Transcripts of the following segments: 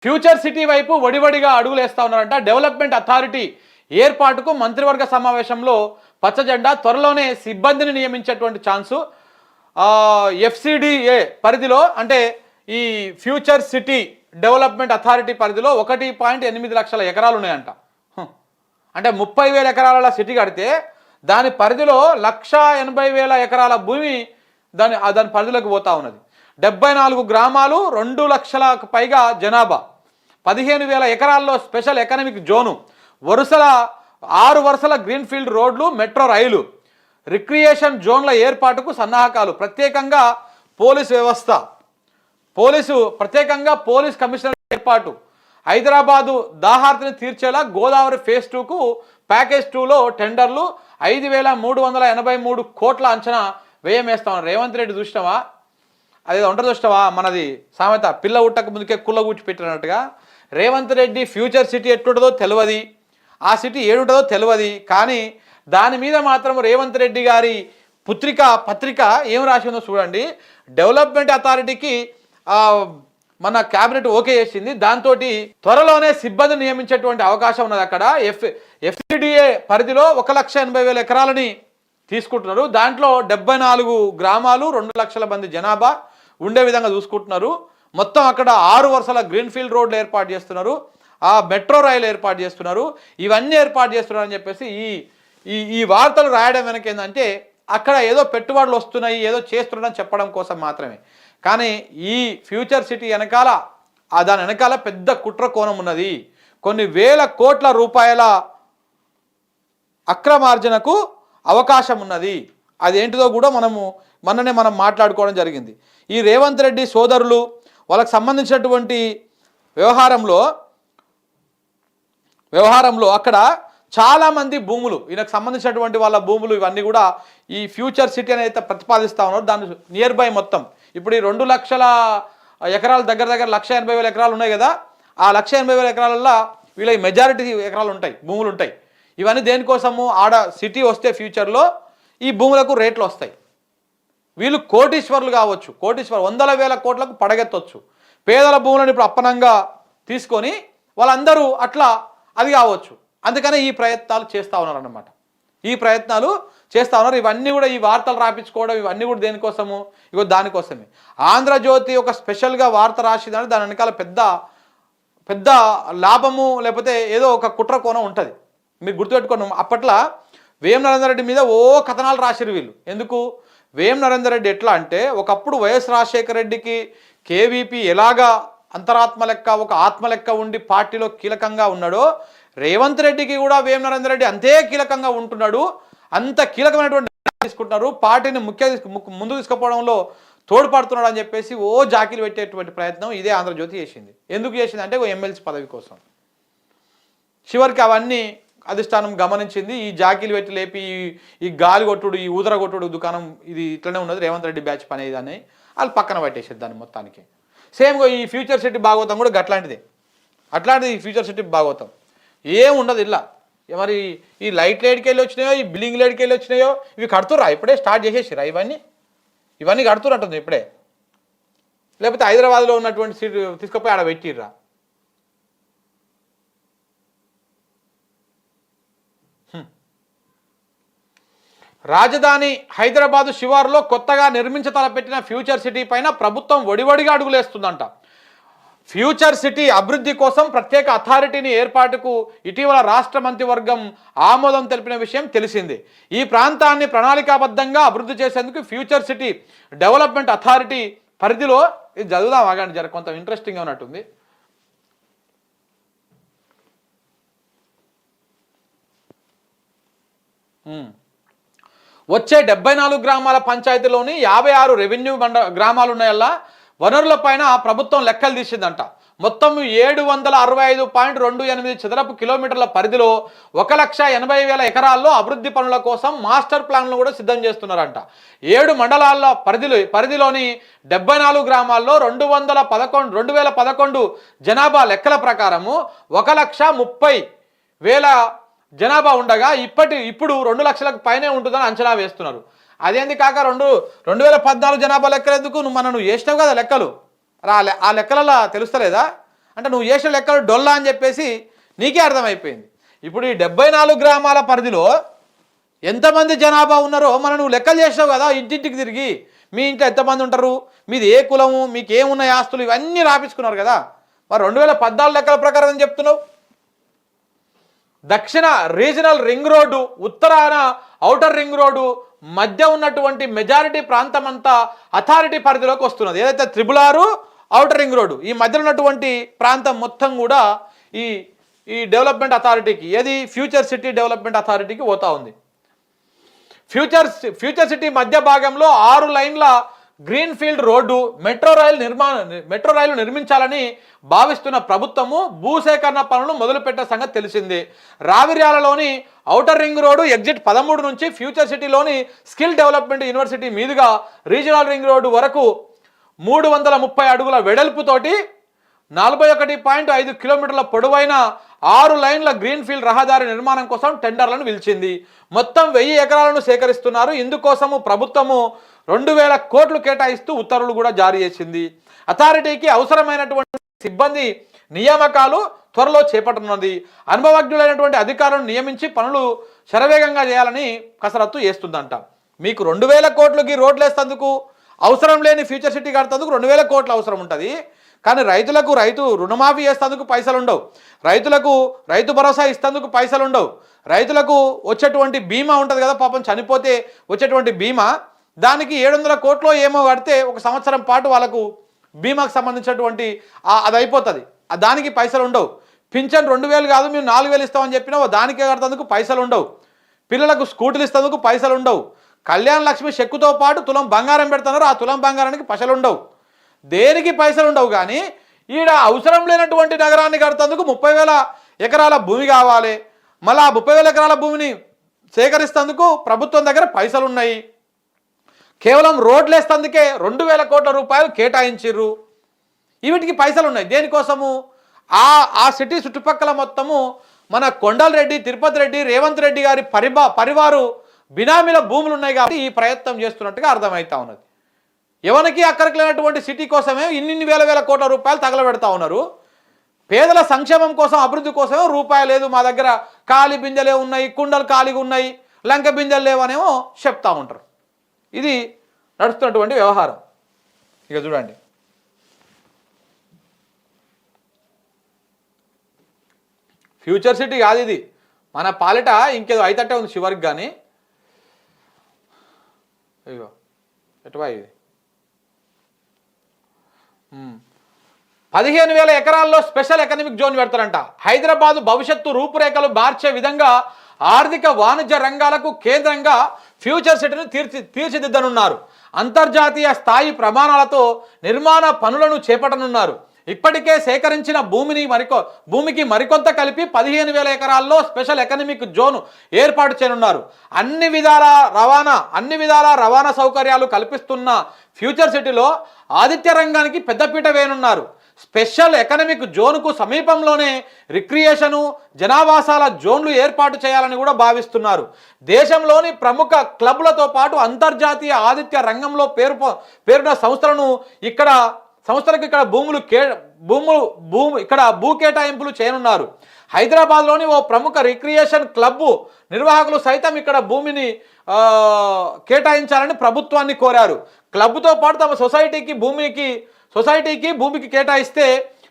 Future city వైపు వడివడిగా అడుగులేస్తా ఉన్నారంట. డెవలప్మెంట్ అథారిటీ ఏర్పాటుకు మంత్రివర్గ సమావేశంలో పచ్చజెండా. త్వరలోనే సిబ్బందిని నియమించేటువంటి ఛాన్సు. FCDA పరిధిలో అంటే ఈ ఫ్యూచర్ సిటీ డెవలప్మెంట్ అథారిటీ పరిధిలో 1.8 లక్షల ఎకరాలు ఉన్నాయంట. అంటే 30,000 ఎకరాల సిటీ కడితే దాని పరిధిలో 1,80,000 ఎకరాల భూమి దాని పరిధిలోకి పోతా ఉన్నది. 74 గ్రామాలు, 2 లక్షలకు పైగా జనాభా, 15,000 ఎకరాల్లో స్పెషల్ ఎకనామిక్ జోను, 6 వరుసల గ్రీన్ఫీల్డ్ రోడ్లు, మెట్రో రైలు, రిక్రియేషన్ జోన్ల ఏర్పాటుకు సన్నాహకాలు, ప్రత్యేకంగా పోలీస్ కమిషనర్ ఏర్పాటు, హైదరాబాదు దాహార్తిని తీర్చేలా గోదావరి ఫేజ్ 2కు ప్యాకేజ్ 2లో టెండర్లు, 5,383 కోట్ల అంచనా వ్యయం వేస్తా ఉన్నారు. రేవంత్ రెడ్డి చూసినావా, అది ఒంటరి చూసినావా, మనది సామెత పిల్ల ఉట్టక ముందుకే కుల్ల కూర్చి పెట్టినట్టుగా. రేవంత్ రెడ్డి ఫ్యూచర్ సిటీ ఎట్లుంటుందో తెలియదు, ఆ సిటీ ఏడుంటుందో తెలియదు, కానీ దాని మీద మాత్రం రేవంత్ రెడ్డి గారి పత్రిక ఏం రాసిందో చూడండి. డెవలప్మెంట్ అథారిటీకి మన క్యాబినెట్ ఓకే చేసింది. దాంతో త్వరలోనే సిబ్బంది నియమించేటువంటి అవకాశం ఉన్నది. అక్కడ FCDA పరిధిలో 1,80,000 ఎకరాలని తీసుకుంటున్నారు. దాంట్లో 74 గ్రామాలు, 2 లక్షల మంది జనాభా ఉండే విధంగా చూసుకుంటున్నారు. మొత్తం అక్కడ 6 వరుసల గ్రీన్ఫీల్డ్ రోడ్లు ఏర్పాటు చేస్తున్నారు, ఆ మెట్రో రైలు ఏర్పాటు చేస్తున్నారు, ఇవన్నీ ఏర్పాటు చేస్తున్నారు అని చెప్పేసి ఈ వార్తలు రాయడం వెనక ఏంటంటే అక్కడ ఏదో పెట్టుబడులు వస్తున్నాయి, ఏదో చేస్తున్నారని చెప్పడం కోసం మాత్రమే. కానీ ఈ ఫ్యూచర్ సిటీ వెనకాల దాని వెనకాల పెద్ద కుట్ర కోణం ఉన్నది. కొన్ని వేల కోట్ల రూపాయల అక్రమార్జనకు అవకాశం ఉన్నది. అదేంటిదో కూడా మనం మాట్లాడుకోవడం జరిగింది. ఈ రేవంత్ రెడ్డి సోదరులు వాళ్ళకి సంబంధించినటువంటి వ్యవహారంలో అక్కడ చాలామంది భూములు, ఈయనకు సంబంధించినటువంటి వాళ్ళ భూములు ఇవన్నీ కూడా ఈ ఫ్యూచర్ సిటీ అని అయితే ప్రతిపాదిస్తూ ఉన్నారు. దాని నియర్ బై మొత్తం ఇప్పుడు ఈ 2 లక్షల ఎకరాలు దగ్గర 1,80,000 ఎకరాలు ఉన్నాయి కదా, ఆ 1,80,000 ఎకరాలలో వీళ్ళ మెజారిటీ ఎకరాలు ఉంటాయి, భూములు ఉంటాయి. ఇవన్నీ దేనికోసము, ఆడ సిటీ వస్తే ఫ్యూచర్లో ఈ భూములకు రేట్లు వస్తాయి. వీళ్ళు కోటీశ్వర్లు కావచ్చు, వందల వేల కోట్లకు పడగెత్తవచ్చు. పేదల భూములను ఇప్పుడు అప్పనంగా తీసుకొని వాళ్ళందరూ అట్లా అది కావచ్చు. అందుకనే ఈ ప్రయత్నాలు చేస్తూ ఉన్నారన్నమాట. ఇవన్నీ కూడా ఈ వార్తలు రాపించుకోవడం ఇవన్నీ కూడా దేనికోసము, దానికోసమే. ఆంధ్రజ్యోతి ఒక స్పెషల్గా వార్త రాసిందంటే దాని వెనకాల పెద్ద లాభము లేకపోతే ఏదో ఒక కుట్ర కోణం ఉంటుంది. మీరు గుర్తుపెట్టుకోండి, అప్పట్లో వేం నరేందర్ రెడ్డి మీద కథనాలు రాసిరు వీళ్ళు. ఎందుకు, వేం నరేందర్ రెడ్డి ఎట్లా అంటే ఒకప్పుడు వైఎస్ రాజశేఖర రెడ్డికి KVP ఎలాగా అంతరాత్మ లెక్క, ఒక ఆత్మ లెక్క ఉండి పార్టీలో కీలకంగా ఉన్నాడో, రేవంత్ రెడ్డికి కూడా వేం నరేందర్ రెడ్డి అంతే కీలకంగా ఉంటున్నాడు. అంత కీలకమైనటువంటి తీసుకుంటున్నారు, పార్టీని ముందు తీసుకుపోవడంలో తోడ్పడుతున్నాడు అని చెప్పేసి జాకీలు పెట్టేటువంటి ప్రయత్నం ఇదే ఆంధ్రజ్యోతి చేసింది. ఎందుకు చేసింది అంటే ఎమ్మెల్సీ పదవి కోసం. చివరికి అవన్నీ అధిష్టానం గమనించింది. ఈ జాకీలు పెట్టి లేపి ఈ గాలి కొట్టుడు, ఈ ఊదర కొట్టుడు దుకాణం ఇది ఇట్లనే ఉన్నది, రేవంత్ రెడ్డి బ్యాచ్ పని అని వాళ్ళు పక్కన పట్టేసేది దాన్ని మొత్తానికి. సేమ్గా ఈ ఫ్యూచర్ సిటీ భాగవతం కూడా అట్లాంటిది ఈ ఫ్యూచర్ సిటీ భాగవతం ఏం ఉండదు. ఇలా మరి ఈ లైట్ లేడ్కి వెళ్ళి వచ్చినాయో, ఈ బిల్డింగ్ లేడ్కి వెళ్ళి వచ్చినాయో, ఇవి కడుతుర్రా, ఇప్పుడే స్టార్ట్ చేసేసిరా, ఇవన్నీ కడుతున్నట్టుంది ఇప్పుడే, లేకపోతే హైదరాబాద్లో ఉన్నటువంటి సీట్ తీసుకుపోయి ఆడ పెట్టిర్రా. రాజధాని హైదరాబాదు శివారులో కొత్తగా తలపెట్టిన ఫ్యూచర్ సిటీ పైన ప్రభుత్వం వడివడిగా అడుగులేస్తుందంట. ఫ్యూచర్ సిటీ అభివృద్ధి కోసం ప్రత్యేక అథారిటీని ఏర్పాటుకు ఇటీవల రాష్ట్ర మంత్రివర్గం ఆమోదం తెలిపిన విషయం తెలిసిందే. ఈ ప్రాంతాన్ని ప్రణాళికాబద్ధంగా అభివృద్ధి చేసేందుకు ఫ్యూచర్ సిటీ డెవలప్మెంట్ అథారిటీ పరిధిలో, ఇది చదువుదాం ఆగండి, జర కొంత ఇంట్రెస్టింగ్గా ఉన్నట్టుంది. వచ్చే 74 గ్రామాల పంచాయతీలోని 56 రెవెన్యూ గ్రామాలు ఉన్నాయల్లా వనరులపైన ప్రభుత్వం లెక్కలు తీసిందంట. మొత్తం 765.28 చదరపు కిలోమీటర్ల పరిధిలో 1,80,000 ఎకరాల్లో అభివృద్ధి పనుల కోసం మాస్టర్ ప్లాన్లు కూడా సిద్ధం చేస్తున్నారంట. 7 మండలాల పరిధిలోని 74 గ్రామాల్లో 2011 జనాభా లెక్కల ప్రకారము 1,30,000 జనాభా ఉండగా ఇప్పుడు 2 లక్షలకు పైనే ఉంటుందని అంచనా వేస్తున్నారు. అదేంది కాక 2014 జనాభా లెక్కలు ఎందుకు, నువ్వు చేసినావు కదా లెక్కలు, ఆ లెక్కలలో తెలుస్తలేదా అంటే నువ్వు చేసిన లెక్కలు డొల్లా అని చెప్పేసి నీకే అర్థమైపోయింది. ఇప్పుడు ఈ 74 గ్రామాల పరిధిలో ఎంతమంది జనాభా ఉన్నారో మనం నువ్వు లెక్కలు చేసావు కదా, ఇంటింటికి తిరిగి మీ ఇంట్లో ఎంతమంది ఉంటారు, మీది ఏ కులము, మీకు ఏమున్నాయి ఆస్తులు, ఇవన్నీ రాపించుకున్నారు కదా. మరి 2014 లెక్కల ప్రకారం ఏం చెప్తున్నావు? దక్షిణ రీజనల్ రింగ్ రోడ్డు, ఉత్తరాన ఔటర్ రింగ్ రోడ్డు మధ్య ఉన్నటువంటి మెజారిటీ ప్రాంతం అంతా అథారిటీ పరిధిలోకి వస్తున్నది. ఏదైతే 666 ఔటర్ రింగ్ రోడ్డు ఈ మధ్యలో ఉన్నటువంటి ప్రాంతం మొత్తం కూడా ఈ డెవలప్మెంట్ అథారిటీకి, ఏది ఫ్యూచర్ సిటీ డెవలప్మెంట్ అథారిటీకి పోతా ఉంది. ఫ్యూచర్ సిటీ మధ్య భాగంలో 6 లైన్ల గ్రీన్ ఫీల్డ్ రోడ్డు మెట్రో రైలు నిర్మించాలని భావిస్తున్న ప్రభుత్వము భూసేకరణ పనులు మొదలుపెట్టే సంగతి తెలిసింది. రావిర్యాలలోని ఔటర్ రింగ్ రోడ్డు ఎగ్జిట్ 13 నుంచి ఫ్యూచర్ సిటీలోని స్కిల్ డెవలప్మెంట్ యూనివర్సిటీ మీదుగా రీజనల్ రింగ్ రోడ్డు వరకు 330 అడుగుల వెడల్పుతోటి 41.5 కిలోమీటర్ల పొడవైన 6 లైన్ల గ్రీన్ ఫీల్డ్ రహదారి నిర్మాణం కోసం టెండర్లను పిలిచింది. మొత్తం 1000 ఎకరాలను సేకరిస్తున్నారు. ఇందుకోసము ప్రభుత్వము 2000 కోట్లు కేటాయిస్తూ ఉత్తర్వులు కూడా జారీ చేసింది. అథారిటీకి అవసరమైనటువంటి సిబ్బంది నియామకాలు త్వరలో చేపట్టనున్నది. అనుభవజ్ఞులైనటువంటి అధికారులను నియమించి పనులు శరవేగంగా చేయాలని కసరత్తు చేస్తుందంట. మీకు 2000 కోట్లకి రోడ్లు వేస్తేందుకు అవసరం లేని ఫ్యూచర్ సిటీ కడతందుకు 2000 కోట్లు అవసరం ఉంటుంది. కానీ రైతు రుణమాఫీ చేసేందుకు పైసలు ఉండవు, రైతు భరోసా ఇస్తేందుకు పైసలు ఉండవు, రైతులకు వచ్చేటువంటి బీమా ఉంటుంది కదా, పాపం చనిపోతే వచ్చేటువంటి బీమా, దానికి 700 కోట్లు ఏమో కడితే 1 సంవత్సరం పాటు వాళ్ళకు బీమాకు సంబంధించినటువంటి అది అయిపోతుంది, దానికి పైసలు ఉండవు. పింఛన్ 2000 కాదు మేము 4000 ఇస్తామని చెప్పినా దానికే కడతందుకు పైసలు ఉండవు. పిల్లలకు స్కూటీలు ఇస్తేందుకు పైసలు ఉండవు. కళ్యాణ లక్ష్మి చెక్కుతో పాటు తులం బంగారం పెడుతున్నారు, ఆ తులం బంగారానికి పైసలు ఉండవు, దేనికి పైసలు ఉండవు. కానీ ఈడ అవసరం లేనటువంటి నగరాన్ని కడతందుకు 30,000 ఎకరాల భూమి కావాలి. మళ్ళీ ఆ 30,000 ఎకరాల భూమిని సేకరిస్తేందుకు ప్రభుత్వం దగ్గర పైసలు ఉన్నాయి. కేవలం రోడ్లు వేస్తేందుకే 2000 కోట్ల రూపాయలు కేటాయించిర్రు. వీటికి పైసలు ఉన్నాయి. దేనికోసము? ఆ సిటీ చుట్టుపక్కల మొత్తము మన కొండల్ రెడ్డి, తిరుపతి రెడ్డి, రేవంత్ రెడ్డి గారి పరివారు బినామీల భూములు ఉన్నాయి కాబట్టి ఈ ప్రయత్నం చేస్తున్నట్టుగా అర్థమవుతా ఉన్నది. ఎవరికి అక్కడికి లేనటువంటి సిటీ కోసమే ఇన్ని వేల కోట్ల రూపాయలు తగలబెడతా ఉన్నారు. పేదల సంక్షేమం కోసం, అభివృద్ధి కోసమే రూపాయి లేదు మా దగ్గర, ఖాళీ బిందెలే ఉన్నాయి, కుండలు ఖాళీగా ఉన్నాయి, లంక బిందెలు లేవనేమో చెప్తా ఉంటారు. ఇది నడుస్తున్నటువంటి వ్యవహారం. ఇక చూడండి, ఫ్యూచర్ సిటీ కాదు ఇది, మన పాలిట ఇంకేదో అయితట్టే ఉంది చివరికి. కానీ ఇగో ఎటువా ఇది 15,000 ఎకరాల్లో స్పెషల్ ఎకనామిక్ జోన్ పెడతారంట. హైదరాబాద్ భవిష్యత్తు రూపురేఖలు మార్చే విధంగా ఆర్థిక వాణిజ్య రంగాలకు కేంద్రంగా ఫ్యూచర్ సిటీని తీర్చిదిద్దనున్నారు. అంతర్జాతీయ స్థాయి ప్రమాణాలతో నిర్మాణ పనులను చేపట్టనున్నారు. ఇప్పటికే సేకరించిన భూమికి మరికొంత కలిపి 15,000 ఎకరాల్లో స్పెషల్ ఎకనామిక్ జోన్ ఏర్పాటు చేయనున్నారు. అన్ని విధాల రవాణా సౌకర్యాలు కల్పిస్తున్న ఫ్యూచర్ సిటీలో ఆదిత్య రంగానికి పెద్దపీట వేయనున్నారు. స్పెషల్ ఎకనామిక్ జోన్కు సమీపంలోనే రిక్రియేషను, జనావాసాల జోన్లు ఏర్పాటు చేయాలని కూడా భావిస్తున్నారు. దేశంలోని ప్రముఖ క్లబ్లతో పాటు అంతర్జాతీయ ఆదిత్య రంగంలో పేరున్న సంస్థలకు ఇక్కడ భూ కేటాయింపులు చేయనున్నారు. హైదరాబాద్లోని ఓ ప్రముఖ రిక్రియేషన్ క్లబ్ నిర్వాహకులు సైతం ఇక్కడ భూమిని కేటాయించాలని ప్రభుత్వాన్ని కోరారు. క్లబ్తో పాటు తమ సొసైటీకి భూమికి కేటాయిస్తే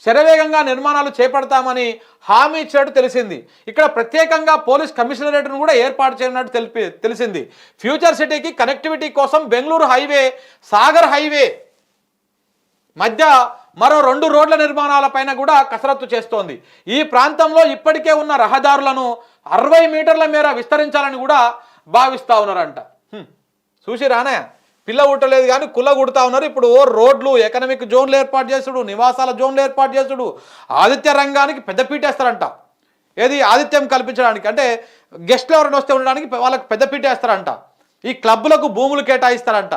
శరవేగంగా నిర్మాణాలు చేపడతామని హామీ ఇచ్చినట్టు తెలిసింది. ఇక్కడ ప్రత్యేకంగా పోలీస్ కమిషనరేట్ను కూడా ఏర్పాటు చేయనున్నట్టు తెలిసింది. ఫ్యూచర్ సిటీకి కనెక్టివిటీ కోసం బెంగళూరు హైవే, సాగర్ హైవే మధ్య మరో 2 రోడ్ల నిర్మాణాలపైన కూడా కసరత్తు చేస్తోంది. ఈ ప్రాంతంలో ఇప్పటికే ఉన్న రహదారులను 60 మీటర్ల మేర విస్తరించాలని కూడా భావిస్తూ ఉన్నారంట. చూసి రానే పిల్ల ఉట్టలేదు కానీ కుల్ల కుడతా ఉన్నారు. ఇప్పుడు రోడ్లు, ఎకనామిక్ జోన్లు ఏర్పాటు చేసుడు, నివాసాల జోన్లు ఏర్పాటు చేసుడు, ఆదిత్య రంగానికి పెద్దపీట వేస్తారంట. ఏది ఆదిత్యం కల్పించడానికి, అంటే గెస్ట్లు ఎవరైనా వస్తే ఉండడానికి వాళ్ళకి పెద్దపీట వేస్తారంట. ఈ క్లబ్లకు భూములు కేటాయిస్తారంట.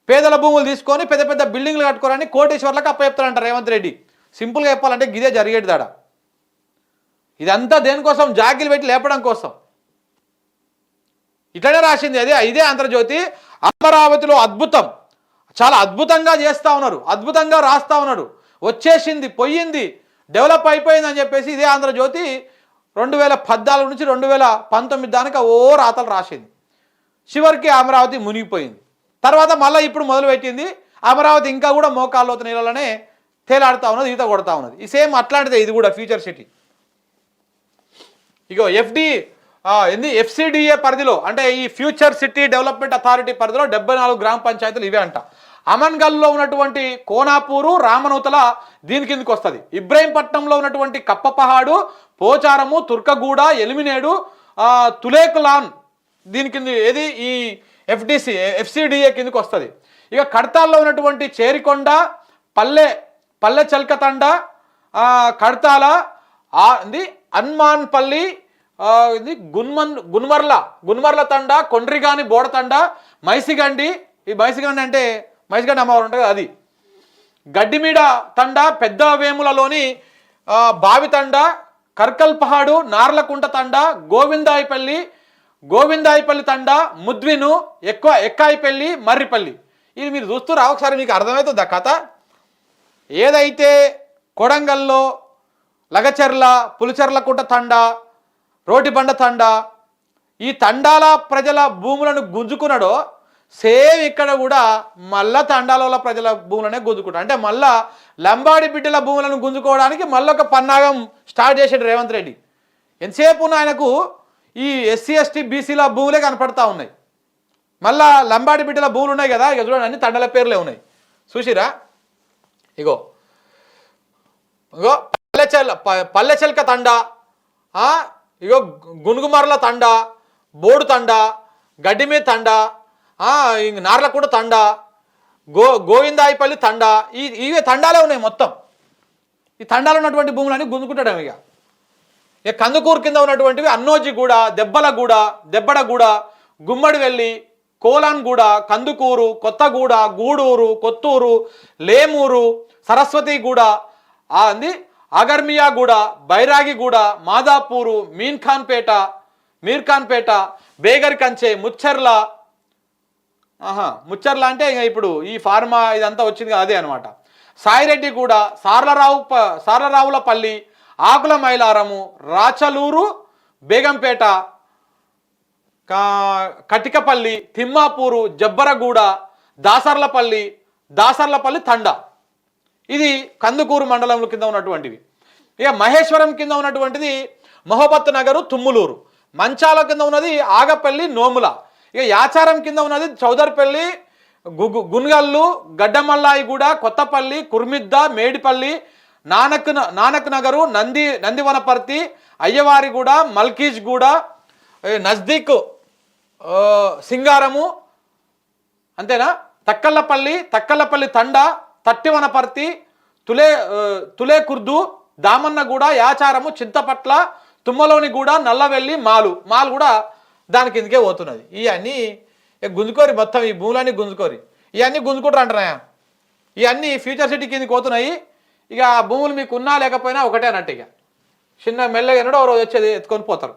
పేదల భూములు తీసుకొని పెద్ద పెద్ద బిల్డింగ్లు కట్టుకోవాలని కోటేశ్వర్లకు అప్పచెప్తారంట రేవంత్ రెడ్డి. సింపుల్గా చెప్పాలంటే గిదే జరిగేది దాడ. ఇదంతా దేనికోసం? జాగిలు పెట్టి లేపడం కోసం. ఇట్లనే రాసింది ఇదే ఆంధ్రజ్యోతి. అమరావతిలో అద్భుతం, చాలా అద్భుతంగా చేస్తూ ఉన్నారు, అద్భుతంగా రాస్తూ ఉన్నాడు. వచ్చేసింది, పోయింది, డెవలప్ అయిపోయిందని చెప్పేసి ఇదే ఆంధ్రజ్యోతి 2014 నుంచి 2019 దానికి ఓ రాతలు రాసింది. చివరికి అమరావతి మునిగిపోయింది. తర్వాత మళ్ళీ ఇప్పుడు మొదలుపెట్టింది అమరావతి ఇంకా కూడా మోకాళ్ళలోతు నీళ్ళలోనే తేలాడుతూ ఉన్నది, ఈత కొడతా ఉన్నది. ఈ సేమ్ అట్లాంటిదే ఇది కూడా ఫ్యూచర్ సిటీ. ఇగో ఎఫ్సిడిఏ పరిధిలో అంటే ఈ ఫ్యూచర్ సిటీ డెవలప్మెంట్ అథారిటీ పరిధిలో 74 గ్రామ పంచాయతీలు ఇవే అంట. అమన్గల్లో ఉన్నటువంటి కోనాపూరు, రామనూతల దీని కిందకి వస్తుంది. ఇబ్రహీంపట్నంలో ఉన్నటువంటి కప్పపహాడు, పోచారము, తుర్కగూడ, ఎలిమినేడు, తులేకులాన్ దీని కింద ఏది ఈ ఎఫ్సిడిఏ కిందకి వస్తుంది. ఇక కడతాల్లో ఉన్నటువంటి చేరికొండ, పల్లె చల్కతండ, కడతాల, హన్మాన్పల్లి, ఇది గున్మర్ల తండ, కొండ్రిగాని బోడతండ, మైసిగండి. ఈ మైసిగండి అంటే మైసిగండి అమ్మవారు ఉంటుంది అది. గడ్డిమీడ తండ, పెద్ద వేములలోని బావితండ, కర్కల్పహాడు, నార్లకుంట తండ, గోవిందాయిపల్లి తండ, ముద్విను, ఎక్కాయిపల్లి, మర్రిపల్లి. ఇది మీరు చూస్తురా ఒకసారి మీకు అర్థమవుతుందా కథ. ఏదైతే కొడంగల్లో లగచెర్ల, పులిచెర్లకుంట తండ, రోటిబండ తండ ఈ తండాల ప్రజల భూములను గుంజుకున్నాడో సేమ్ ఇక్కడ కూడా మళ్ళా తండాల ప్రజల భూములనే గుంజుకుంటాడు. అంటే మళ్ళా లంబాడి బిడ్డల భూములను గుంజుకోవడానికి మళ్ళొక పన్నాగం స్టార్ట్ చేసాడు రేవంత్ రెడ్డి. ఎంతసేపు ఆయనకు ఈ ఎస్సీ ఎస్టీ బీసీల భూములే కనపడతా ఉన్నాయి. మళ్ళా లంబాడి బిడ్డల భూములు ఉన్నాయి కదా, ఇక చూడండి అన్ని తండాల పేర్లే ఉన్నాయి. చూసిరా ఇగో పల్లెచెల్క తండ, ఇగో గునుగుమర్ల తండ, బోడు తండ, గడ్డిమీ తండ, నార్లకుంట తండ, గోవిందాయిపల్లి తండ. ఇవే తండాలే ఉన్నాయి మొత్తం. ఈ తండాలు ఉన్నటువంటి భూములన్నీ గుంజుకుంటాడు. ఇక కందుకూరు కింద ఉన్నటువంటివి అన్నోజిగూడ, దెబ్బడగూడ, గుమ్మడివెల్లి, కోలాన్గూడ, కందుకూరు, కొత్తగూడ, గూడూరు, కొత్తూరు, లేమూరు, సరస్వతిగూడ, అగర్మియాగూడ, బైరాగిగూడ, మాదాపూరు, మీర్ఖాన్పేట, బేగర్ కంచె, ముచ్చర్ల అంటే ఇప్పుడు ఈ ఫార్మా ఇదంతా వచ్చింది అదే అనమాట. సాయిరెడ్డిగూడ, సార్లరావులపల్లి, ఆకుల మైలారము, రాచలూరు, బేగంపేట, కటికపల్లి, తిమ్మాపూరు, జబ్బరగూడ, దాసర్లపల్లి తండ. ఇది కందుకూరు మండలంలో కింద ఉన్నటువంటివి. ఇక మహేశ్వరం కింద ఉన్నటువంటిది మహోబత్ నగరు, తుమ్ములూరు. మంచాల కింద ఉన్నది ఆగపల్లి, నోముల. ఇక యాచారం కింద ఉన్నది చౌదర్పల్లి, గున్గల్లు, గడ్డమల్లాయిగూడ, కొత్తపల్లి, కుర్మిద్ద, మేడిపల్లి, నానక్ నగరు, నందివనపర్తి, అయ్యవారిగూడ, మల్కీజ్గూడ, నజ్దీక్ సింగారము, అంతేనా, తక్కల్లపల్లి తండ, తట్టివనపర్తి, తులేకుర్దు, దామన్నగూడ, యాచారము, చింతపట్ల, తుమ్మలోనిగూడ, నల్లవెల్లి, మాలు కూడా దాని కిందకే పోతున్నది. ఇవన్నీ గుంజుకోరి మొత్తం ఈ భూములన్నీ గుంజుకోరి ఇవన్నీ గుంజుకుంటారు అంటున్నాయా. ఇవన్నీ ఫ్యూచర్ సిటీ కిందకి పోతున్నాయి. ఇక ఆ భూములు మీకు ఉన్నా లేకపోయినా ఒకటే అన్నట్టు. ఇక చిన్న మెల్లగా ఎన్నడో రోజు వచ్చేది ఎత్తుకొని పోతారు.